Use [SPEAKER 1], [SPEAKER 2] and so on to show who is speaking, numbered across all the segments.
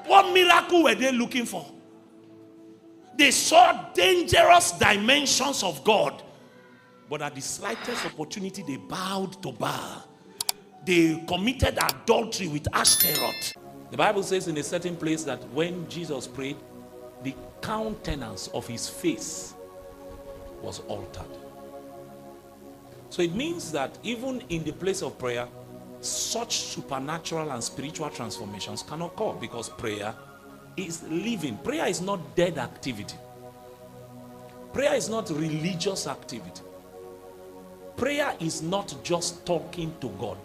[SPEAKER 1] What miracle were they looking for? They saw dangerous dimensions of God. But at the slightest opportunity, they bowed to Baal. They committed adultery with Ashtaroth. The Bible says in a certain place that when Jesus prayed, the countenance of his face was altered. So it means that even in the place of prayer, such supernatural and spiritual transformations can occur, because prayer is living. Prayer is not dead activity. Prayer is not religious activity. Prayer is not just talking to God.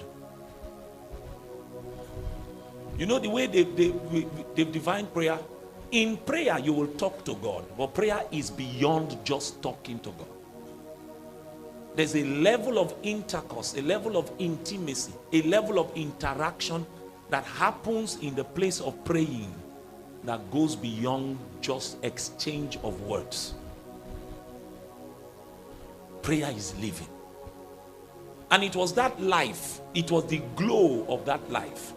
[SPEAKER 1] You know the way they've defined prayer? In prayer, you will talk to God. But prayer is beyond just talking to God. There's a level of intercourse, a level of intimacy, a level of interaction that happens in the place of praying that goes beyond just exchange of words. Prayer is living. And it was that life, it was the glow of that life,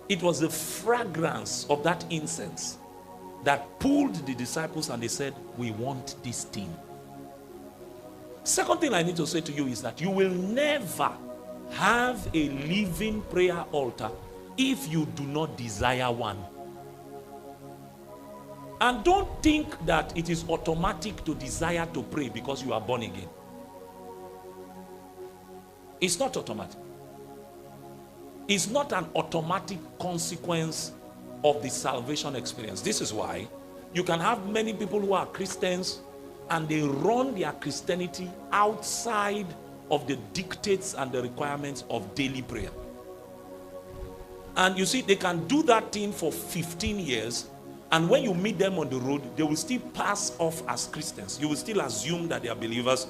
[SPEAKER 1] it was the fragrance of that incense that pulled the disciples, and they said, we want this thing. Second thing I need to say to you is that you will never have a living prayer altar if you do not desire one. And don't think that it is automatic to desire to pray because you are born again. It's not automatic. It's not an automatic consequence of the salvation experience. This is why you can have many people who are Christians and they run their Christianity outside of the dictates and the requirements of daily prayer. And you see, they can do that thing for 15 years, and when you meet them on the road, they will still pass off as Christians. You will still assume that they are believers,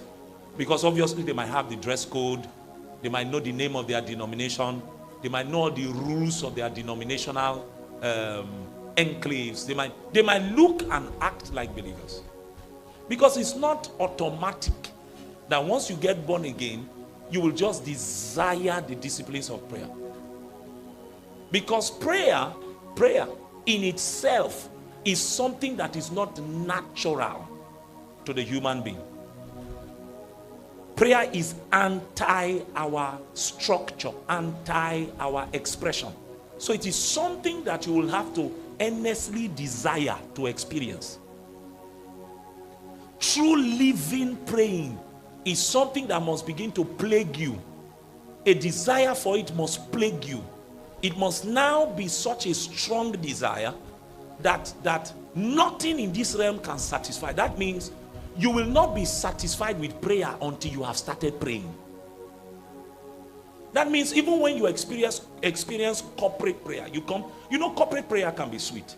[SPEAKER 1] because obviously they might have the dress code, they might know the name of their denomination, they might know the rules of their denominational enclaves. They might look and act like believers. Because it's not automatic that once you get born again, you will just desire the disciplines of prayer. Because prayer in itself is something that is not natural to the human being. Prayer is anti our structure, anti our expression. So it is something that you will have to earnestly desire to experience. True living praying is something that must begin to plague you. A desire for it must plague you. It must now be such a strong desire that nothing in this realm can satisfy. That means you will not be satisfied with prayer until you have started praying. That means even when you experience corporate prayer, corporate prayer can be sweet.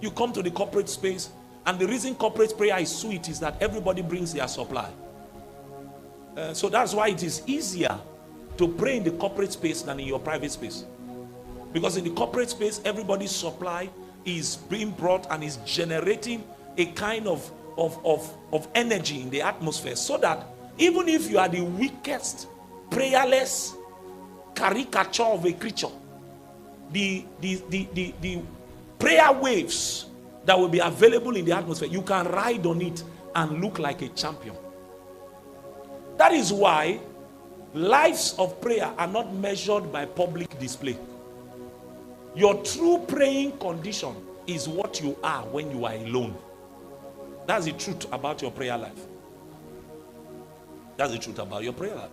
[SPEAKER 1] You come to the corporate space, and the reason corporate prayer is sweet is that everybody brings their supply. So that's why it is easier to pray in the corporate space than in your private space. Because in the corporate space, everybody's supply is being brought and is generating a kind of energy in the atmosphere, so that even if you are the weakest, prayerless caricature of a creature, the prayer waves that will be available in the atmosphere, you can ride on it and look like a champion. That is why lives of prayer are not measured by public display. Your true praying condition is what you are when you are alone. That's the truth about your prayer life. That's the truth about your prayer life.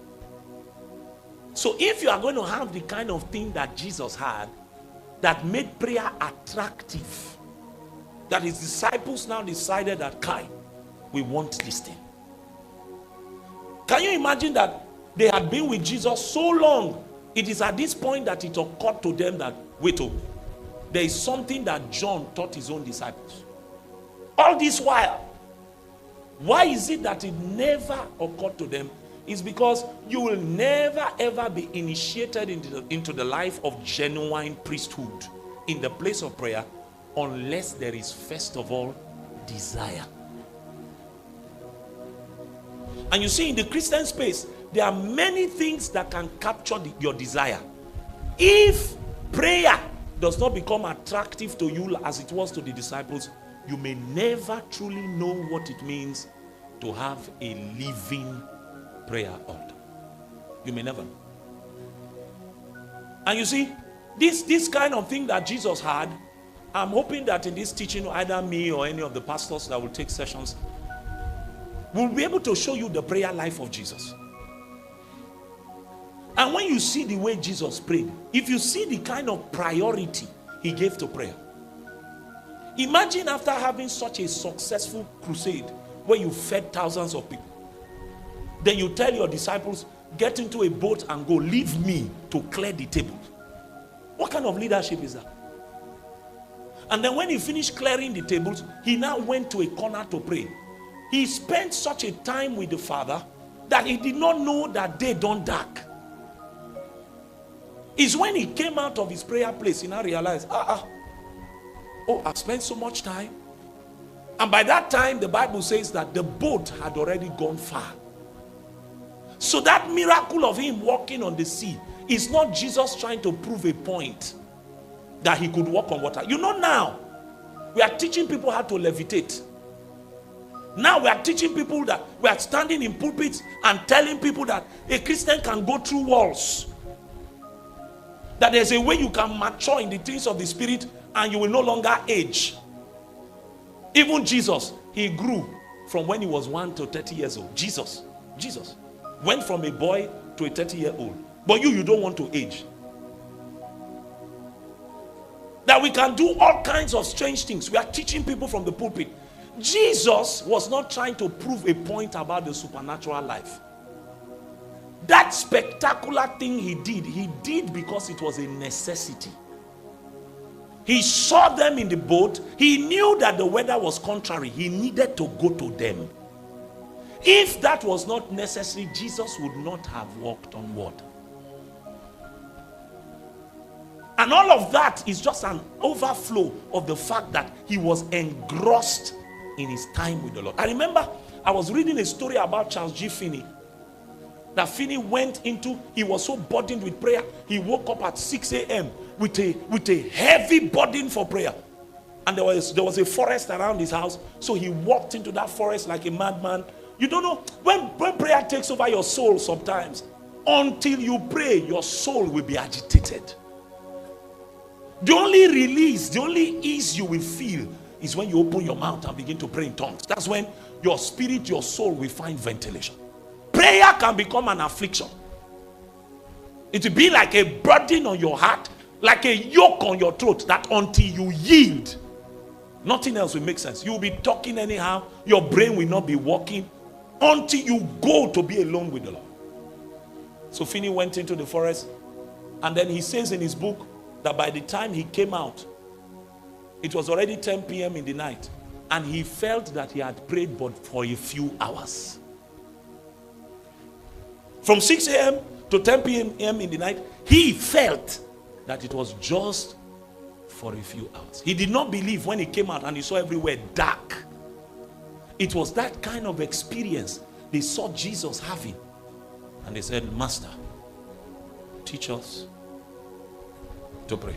[SPEAKER 1] So if you are going to have the kind of thing that Jesus had, that made prayer attractive, that his disciples now decided that, we want this thing. Can you imagine that they had been with Jesus so long? It is at this point that it occurred to them that, there is something that John taught his own disciples. All this while, why is it that it never occurred to them? It's because you will never ever be initiated into the life of genuine priesthood in the place of prayer unless there is first of all desire. And you see, in the Christian space, there are many things that can capture your desire. If prayer does not become attractive to you as it was to the disciples, you may never truly know what it means to have a living prayer altar. You may never know. And you see, this kind of thing that Jesus had, I'm hoping that in this teaching, either me or any of the pastors that will take sessions will be able to show you the prayer life of Jesus. And when you see the way Jesus prayed, if you see the kind of priority he gave to prayer, imagine after having such a successful crusade where you fed thousands of people, then you tell your disciples, get into a boat and go, leave me to clear the table. What kind of leadership is that? And then when he finished clearing the tables, he now went to a corner to pray. He spent such a time with the Father that he did not know that day don't dark. It's when he came out of his prayer place, he now realized, oh, I've spent so much time. And by that time, the Bible says that the boat had already gone far. So that miracle of him walking on the sea is not Jesus trying to prove a point that he could walk on water. You know, now we are teaching people how to levitate. Now we are teaching people that we are standing in pulpits and telling people that a Christian can go through walls. That there's a way you can mature in the things of the Spirit and you will no longer age. Even Jesus, he grew from when he was 1 to 30 years old. Jesus went from a boy to a 30-year-old. But you don't want to age. That we can do all kinds of strange things. We are teaching people from the pulpit. Jesus was not trying to prove a point about the supernatural life. That spectacular thing he did because it was a necessity. He saw them in the boat. He knew that the weather was contrary. He needed to go to them. If that was not necessary, Jesus would not have walked on water. And all of that is just an overflow of the fact that he was engrossed in his time with the Lord. I remember I was reading a story about Charles G. Finney. That Finney went into, he was so burdened with prayer, he woke up at 6 a.m. with a heavy burden for prayer. And there was a forest around his house, so he walked into that forest like a madman. You don't know, when prayer takes over your soul sometimes, until you pray, your soul will be agitated. The only release, the only ease you will feel is when you open your mouth and begin to pray in tongues. That's when your spirit, your soul will find ventilation. Prayer can become an affliction. It will be like a burden on your heart, like a yoke on your throat, that until you yield, nothing else will make sense. You will be talking anyhow. Your brain will not be working until you go to be alone with the Lord. So Finney went into the forest, and then he says in his book that by the time he came out, it was already 10 p.m. in the night, and he felt that he had prayed but for a few hours. From 6 a.m. to 10 p.m. in the night, he felt that it was just for a few hours. He did not believe when he came out and he saw everywhere dark. It was that kind of experience they saw Jesus having. And they said, Master, teach us to pray.